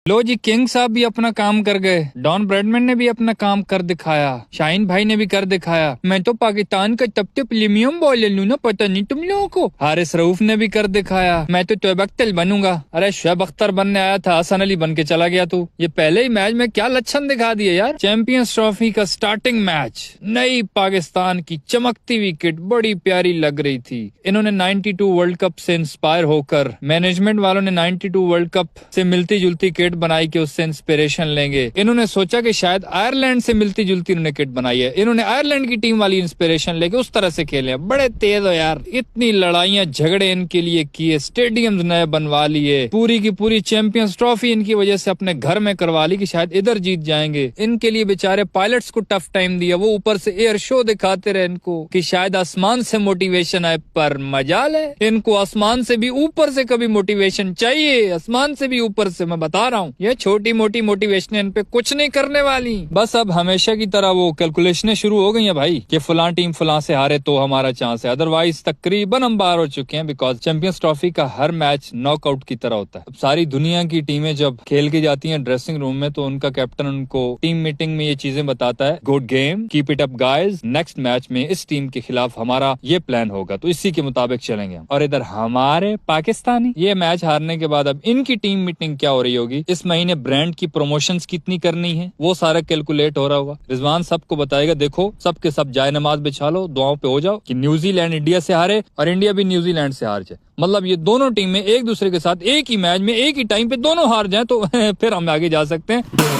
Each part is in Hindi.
लो जी, किंग साहब भी अपना काम कर गए, डॉन ब्रैडमैन ने भी अपना काम कर दिखाया, शाहीन भाई ने भी कर दिखाया। मैं तो पाकिस्तान का तब तो प्रीमियम बॉलर लूं ना, पता नहीं तुम लोगों को। हारिस रऊफ ने भी कर दिखाया। मैं तो तोयब अख्तर बनूंगा। अरे शुएब अख्तर बनने आया था, हसन अली बन के चला गया तू। ये पहले ही मैच में क्या लक्षण दिखा दिए यार। चैंपियंस ट्रॉफी का स्टार्टिंग मैच, नई पाकिस्तान की चमकती हुई किट बड़ी प्यारी लग रही थी। इन्होंने 92 वर्ल्ड कप से इंस्पायर होकर, मैनेजमेंट वालों ने 92 वर्ल्ड कप से मिलती जुलती किट बनाई कि उससे इंस्पिरेशन लेंगे। इन्होंने सोचा कि शायद आयरलैंड से मिलती जुलती इन्होंने किट बनाई है, इन्होंने आयरलैंड की टीम वाली इंस्पिरेशन लेके उस तरह से खेले। बड़े तेज हो यार, इतनी लड़ाइयां झगड़े इनके लिए किए, स्टेडियम नए बनवा लिए, पूरी की पूरी चैंपियंस ट्रॉफी इनकी वजह से अपने घर में करवा ली कि शायद इधर जीत जाएंगे। इनके लिए बेचारे पायलट्स को टफ टाइम दिया, वो ऊपर से एयर शो दिखाते रहे इनको कि शायद आसमान से मोटिवेशन आए, पर मजाल है इनको आसमान से भी ऊपर से कभी मोटिवेशन चाहिए। आसमान से भी ऊपर से, मैं बता रहा हूँ, ये छोटी मोटी मोटिवेशन इन पे कुछ नहीं करने वाली। बस अब हमेशा की तरह वो कैलकुलेशनें शुरू हो गई हैं भाई कि फलां टीम फलां से हारे तो हमारा चांस है, अदरवाइज तकरीबन हम बाहर हो चुके हैं। बिकॉज चैंपियंस ट्रॉफी का हर मैच नॉकआउट की तरह होता है। अब सारी दुनिया की टीमें जब खेल के जाती हैं ड्रेसिंग रूम में, तो उनका कैप्टन उनको टीम मीटिंग में ये चीजें बताता है, good game, keep it up guys, next match में इस टीम के खिलाफ हमारा ये प्लान होगा, तो इसी के मुताबिक चलेंगे। और इधर हमारे पाकिस्तानी ये मैच हारने के बाद अब इनकी टीम मीटिंग क्या हो रही होगी, इस महीने ब्रांड की प्रमोशंस कितनी करनी है, वो सारा कैलकुलेट हो रहा होगा। रिजवान सबको बताएगा, देखो सबके सब जाए नमाज बिछा लो, दुआओं पे हो जाओ कि न्यूजीलैंड इंडिया से हारे और इंडिया भी न्यूजीलैंड से हार जाए। मतलब ये दोनों टीमें एक दूसरे के साथ एक ही मैच में एक ही टाइम पे दोनों हार जाएं तो फिर हम आगे जा सकते हैं।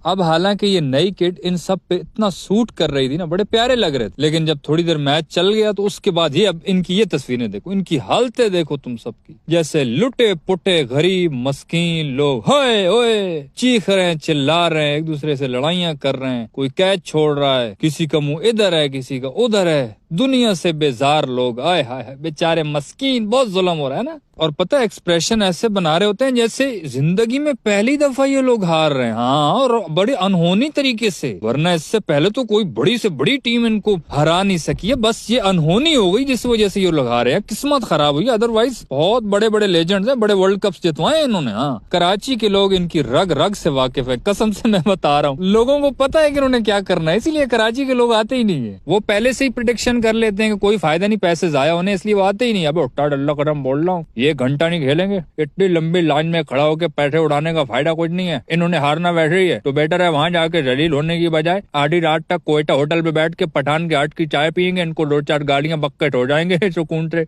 अब हालांकि ये नई किट इन सब पे इतना सूट कर रही थी ना, बड़े प्यारे लग रहे थे, लेकिन जब थोड़ी देर मैच चल गया तो उसके बाद ये अब इनकी ये तस्वीरें देखो, इनकी हालतें देखो तुम सबकी, जैसे लुटे पुटे गरीब मस्कीन लोग होए ओए चीख रहे हैं, चिल्ला रहे हैं, एक दूसरे से लड़ाइयां कर रहे हैं, कोई कैच छोड़ रहा है, किसी का मुंह इधर है किसी का उधर है, दुनिया से बेजार लोग, आए हाय बेचारे मस्कीन, बहुत जुल्म हो रहा है ना। और पता है एक्सप्रेशन ऐसे बना रहे होते हैं जैसे जिंदगी में पहली दफा ये लोग हार रहे हैं। हाँ, और बड़े अनहोनी तरीके से, वरना इससे पहले तो कोई बड़ी से बड़ी टीम इनको हरा नहीं सकी है। बस ये अनहोनी हो गई जिस वजह से ये लोग हारे हैं, किस्मत खराब हुई, अदरवाइज बहुत बड़े बड़े लेजेंड्स हैं, बड़े वर्ल्ड कप जितवाए इन्होंने। हाँ, कराची के लोग इनकी रग रग से वाकिफ है, कसम से मैं बता रहा हूँ। लोगों को पता है कि इन्होंने क्या करना है, इसीलिए कराची के लोग आते ही नहीं है। वो पहले से ही प्रिडिक्शन कर लेते हैं कि कोई फायदा नहीं, पैसे जाया होने, इसलिए वो आते ही नहीं। अब उट्टा डल्ला करम बोल रहा हूँ, ये घंटा नहीं खेलेंगे, इतनी लंबी लाइन में खड़ा होकर पैसे उड़ाने का फायदा कुछ नहीं है, इन्होंने हारना वैसे ही है, तो बेटर है वहाँ जाके जलील होने की बजाय आधी रात तक कोयटा होटल पे बैठ के पठान के आट की चाय पियेंगे, इनको 2-4 गाड़ियां बक्कट हो जाएंगे सुकून से।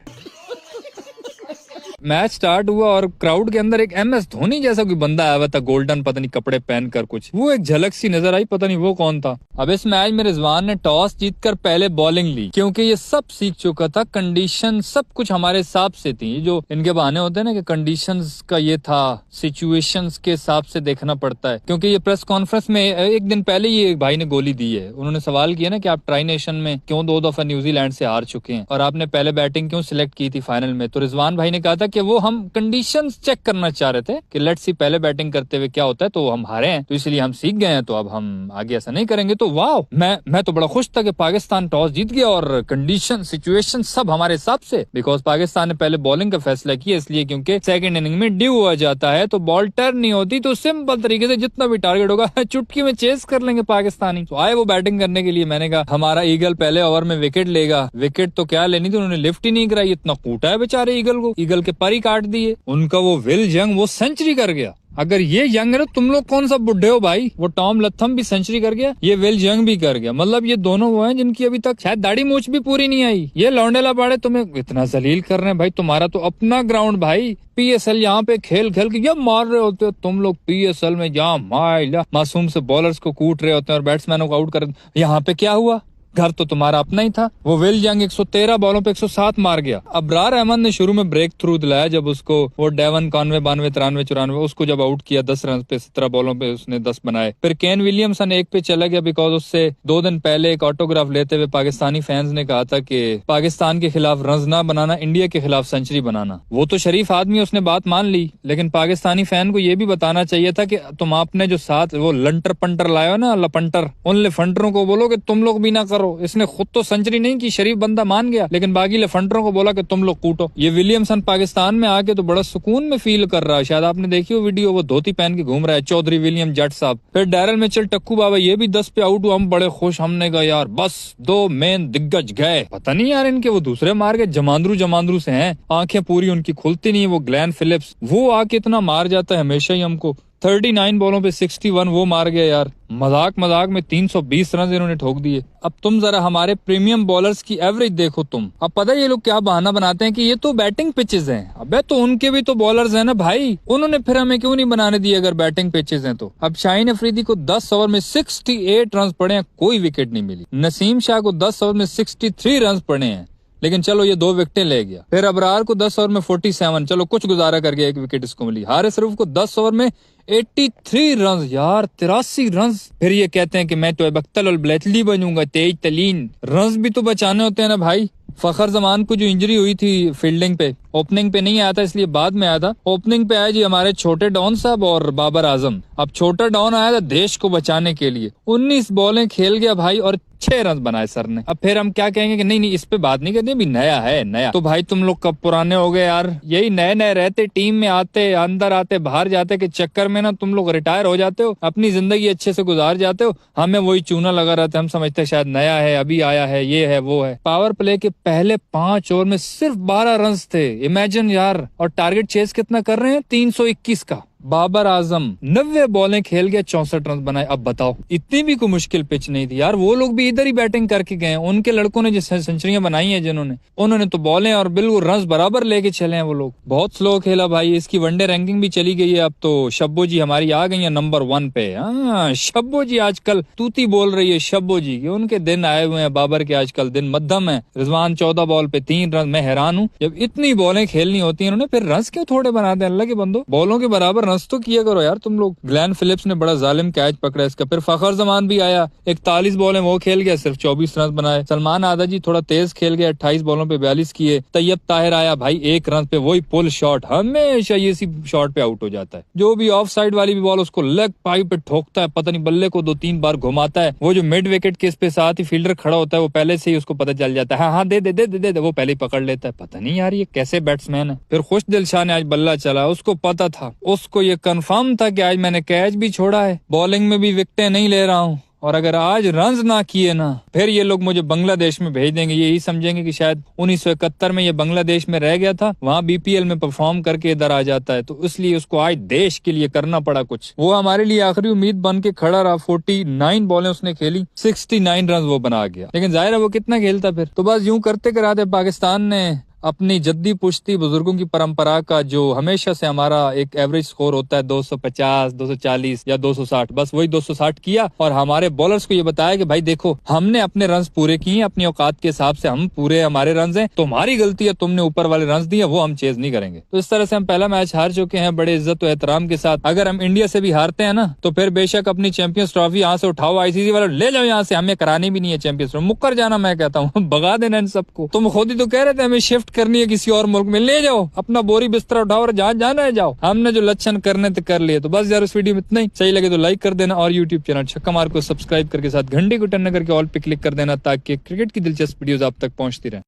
मैच स्टार्ट हुआ और क्राउड के अंदर एक MS धोनी जैसा कोई बंदा आया हुआ था, गोल्डन पता नहीं कपड़े पहनकर, कुछ वो एक झलक सी नजर आई, पता नहीं वो कौन था। अब इस मैच में रिजवान ने टॉस जीतकर पहले बॉलिंग ली, क्योंकि ये सब सीख चुका था, कंडीशन सब कुछ हमारे हिसाब से थी। जो इनके बहाने होते हैं ना कि कंडीशंस का ये था, सिचुएशंस के हिसाब से देखना पड़ता है। क्योंकि ये प्रेस कॉन्फ्रेंस में एक दिन पहले ये भाई ने गोली दी है, उन्होंने सवाल किया ना कि आप ट्राई नेशन में क्यों 2 दफा न्यूजीलैंड से हार चुके हैं और आपने पहले बैटिंग क्यों सिलेक्ट की थी फाइनल में, तो रिजवान भाई ने कहा था कि वो हम कंडीशंस चेक करना चाह रहे थे कि लेट्स सी पहले बैटिंग करते हुए क्या होता है, तो हम हारे हैं तो इसलिए हम सीख गए हैं, तो अब हम आगे ऐसा नहीं करेंगे। तो वाह, मैं तो बड़ा खुश था कि पाकिस्तान टॉस जीत गया और कंडीशन सिचुएशन सब हमारे हिसाब से, बिकॉज पाकिस्तान ने पहले बॉलिंग का फैसला किया, इसलिए क्योंकि सेकंड इनिंग में ड्यू हुआ जाता है तो बॉल टर्न नहीं होती, तो सिंपल तरीके से जितना भी टारगेट होगा चुटकी में चेस कर लेंगे पाकिस्तानी। तो आए वो बैटिंग करने के लिए, मैंने कहा हमारा ईगल पहले ओवर में विकेट लेगा, विकेट तो क्या लेनी थी, उन्होंने लिफ्ट ही नहीं कराई, इतना कूटा है बेचारे ईगल को, ईगल के पर ही काट दिए। उनका वो विल यंग वो सेंचुरी कर गया। अगर ये यंग है तुम लोग कौन सा बुढ़े हो भाई, वो टॉम लथम भी सेंचुरी कर गया, ये विल यंग भी कर गया। मतलब ये दोनों वो हैं जिनकी अभी तक शायद दाढ़ी मूछ भी पूरी नहीं आई। ये लौंडेला बाड़े तुम्हें इतना जलील कर रहे हैं भाई, तुम्हारा तो अपना ग्राउंड भाई, PSL यहाँ पे खेल खेल के ये मार रहे होते हो तुम लोग PSL में, जहाँ मासूम से बॉलर्स को कूट रहे होते हैं और बैट्समैनों को आउट कर, यहाँ पे क्या हुआ, घर तो तुम्हारा अपना ही था। वो विल यंग 113 बॉलों पे 107 मार गया। अबरार अहमद ने शुरू में ब्रेक थ्रू दिलाया जब उसको वो डेवन कॉनवे 92 93 94 उसको जब आउट किया 10 रन पे 17 बॉलों पे उसने 10 बनाए। फिर केन विलियमसन एक पे चला गया बिकॉज उससे 2 दिन पहले एक ऑटोग्राफ लेते हुए पाकिस्तानी फैंस ने कहा था कि पाकिस्तान के खिलाफ रन ना बनाना, इंडिया के खिलाफ सेंचुरी बनाना। वो तो शरीफ आदमी, उसने बात मान ली, लेकिन पाकिस्तानी फैन को ये भी बताना चाहिए था कि तुम आपने जो साथ वो लंटर पंटर लाए हो ना, लपंटर, उन लिफंटरों को बोलो कि तुम लोग भी ना करो करो। इसने खुद तो सेंचुरी नहीं की, शरीफ बंदा मान गया, लेकिन बाकी लफंडरों को बोला कि तुम लोग कूटो। ये विलियमसन पाकिस्तान में आके तो बड़ा सुकून में फील कर रहा है। शायद आपने देखी हो वीडियो, वो धोती पहन के घूम रहा है, चौधरी विलियम जट साहब। फिर डैरल मिचेल, टक्कू बाबा, ये भी 10 पे आउट हुआ। हम बड़े खुश, हमने कहा यार बस 2 मेन दिग्गज गए। पता नहीं यार इनके वो दूसरे मार के जमांद्रू से हैं, आंखें पूरी उनकी खुलती नहीं है। वो ग्लेन फिलिप्स, वो आके इतना मार जाता है हमेशा ही हमको। 39 बॉलों पे 61 वो मार गया यार। मजाक में 320 रन इन्होंने ठोक दिए। अब तुम जरा हमारे प्रीमियम बॉलर्स की एवरेज देखो तुम। अब पता है ये लोग क्या बहाना बनाते हैं कि ये तो बैटिंग पिचेस हैं। अबे तो उनके भी तो बॉलर्स हैं ना भाई, उन्होंने फिर हमें क्यों नहीं बनाने दिए अगर बैटिंग पिचेस हैं तो। अब शाहीन अफरीदी को 10 ओवर में 68 रन पड़े हैं, कोई विकेट नहीं मिली। नसीम शाह को 10 ओवर में 63 रन पड़े हैं, लेकिन चलो ये 2 विकेटें ले गया। फिर अबरार को 10 ओवर में 47, चलो कुछ गुजारा कर गया, 1 विकेट इसको मिली। हारिस रऊफ को 10 ओवर में 83 रन, यार 83 रन। फिर ये कहते हैं कि मैं तो बख्तल और ब्लेटली बनूंगा, तेज तलीन। रन भी तो बचाने होते हैं ना भाई। फखर जमान को जो इंजरी हुई थी फील्डिंग पे, ओपनिंग पे नहीं आया था इसलिए बाद में आया था। ओपनिंग पे आया जी हमारे छोटे डॉन साहब और बाबर आजम। अब छोटा डॉन आया था देश को बचाने के लिए, 19 बॉलें खेल गया भाई और 6 रन बनाए सर ने। अब फिर हम क्या कहेंगे कि नहीं इस पे बात नहीं करनी, अभी नया है नया। तो भाई तुम लोग कब पुराने हो गए यार, यही नए नए रहते, टीम में आते, अंदर आते, बाहर जाते के चक्कर में ना तुम लोग रिटायर हो जाते हो, अपनी जिंदगी अच्छे से गुजार जाते हो। हमें वही चूना लगा रहता है, हम समझते शायद नया है, अभी आया है, ये है वो है। पावर प्ले के पहले 5 ओवर में सिर्फ 12 रन थे, इमेजिन यार। और टारगेट चेस कितना कर रहे हैं, 321 का। बाबर आजम 90 बॉलें खेल गया, 64 रन बनाए। अब बताओ, इतनी भी कोई मुश्किल पिच नहीं थी यार। वो लोग भी इधर ही बैटिंग करके गए, उनके लड़कों ने जो सेंचुरियां बनाई हैं जिन्होंने, उन्होंने तो बॉलें और बिल्कुल रन बराबर लेके चले हैं वो लोग। बहुत स्लो खेला भाई। इसकी वनडे रैंकिंग भी चली गई है। अब तो शब्बो जी हमारी आ गई है नंबर 1 पे। हाँ, शब्बो जी आजकल तूती बोल रही है शब्बो जी, उनके दिन आए हुए हैं। बाबर के आजकल दिन मध्यम है। रिजवान 14 बॉल पे 3 रन। मैं हैरान हूँ, जब इतनी बॉलें खेलनी होती है उन्होंने, फिर रन क्यों थोड़े बनाते हैं अल्लाह के बंदो, बॉलों के बराबर रन तो किया करो यार तुम लोग। ग्लेन फिलिप्स ने बड़ा जालिम कैच पकड़ा इसका। फिर फखर जमान भी आया, 41 बॉलें वो खेल गया, सिर्फ 24 रन बनाए। सलमान आदा जी थोड़ा तेज खेल गया, 28 बॉलों पे 42 किए। तैयब ताहिर आया भाई, 1 रन पे वही पुल शॉट, हमेशा ये इसी शॉट पे आउट हो जाता है। जो भी ऑफ साइड वाली भी बॉल उसको लेग पाइप पे ठोकता है, पता नहीं बल्ले को 2-3 बार घुमाता है। वो जो मिड विकेट के इस पे साथ ही फील्डर खड़ा होता है, वो पहले से ही उसको पता चल जाता है, हाँ दे दे दे दे दे, वो पहले ही पकड़ लेता है। पता नहीं यार ये कैसे बैट्समैन है। फिर खुश दिल शाह ने आज बल्ला चला, उसको पता था, उसको ये कंफर्म था कि आज मैंने कैच भी छोड़ा है, बॉलिंग में भी विकेटें नहीं ले रहा हूँ, और अगर आज रन ना किए ना, फिर ये लोग मुझे बांग्लादेश में भेज देंगे। यही समझेंगे कि शायद 1971 में ये बांग्लादेश में रह गया था, वहाँ बीपीएल में परफॉर्म करके इधर आ जाता है, तो इसलिए उसको आज देश के लिए करना पड़ा कुछ। वो हमारे लिए आखिरी उम्मीद बन के खड़ा रहा। 49 बॉलें उसने खेली, 69 रन वो बना गया, लेकिन जाहिर है वो कितना खेलता फिर। तो बस यूं करते कराते पाकिस्तान ने अपनी जद्दी पुश्ती बुजुर्गों की परंपरा का, जो हमेशा से हमारा एक एवरेज स्कोर होता है 250, 240 या 260, बस वही 260 किया। और हमारे बॉलर्स को ये बताया कि भाई देखो, हमने अपने रन पूरे किए, अपनी औकात के हिसाब से हम पूरे, हमारे रन हैं, तुम्हारी गलती है, तुमने ऊपर वाले रन दिए, वो हम चेज नहीं करेंगे। तो इस तरह से हम पहला मैच हार चुके हैं बड़े इज्जत और एहतराम के साथ। अगर हम इंडिया से भी हारते हैं ना, तो फिर बेशक अपनी चैंपियंस ट्रॉफी यहाँ से उठाओ, आईसीसी वाले ले जाओ यहाँ से, हमें करानी भी नहीं है चैंपियंस ट्रॉफी, मुक्कर जाना। मैं कहता हूँ भगा देना इन सबको। तुम खुद ही तो कह रहे थे हमें शिफ्ट करनी है किसी और मुल्क में, ले जाओ अपना बोरी बिस्तरा उठाओ और जहाँ जाना है जाओ। हमने जो लक्षण करने थे कर लिए। तो बस यार उस वीडियो में इतना ही। सही लगे तो लाइक कर देना और यूट्यूब चैनल छक्का मार को सब्सक्राइब करके साथ घंटी को टन करके ऑल पे क्लिक कर देना, ताकि क्रिकेट की दिलचस्प वीडियोस आप तक पहुंचती रहे।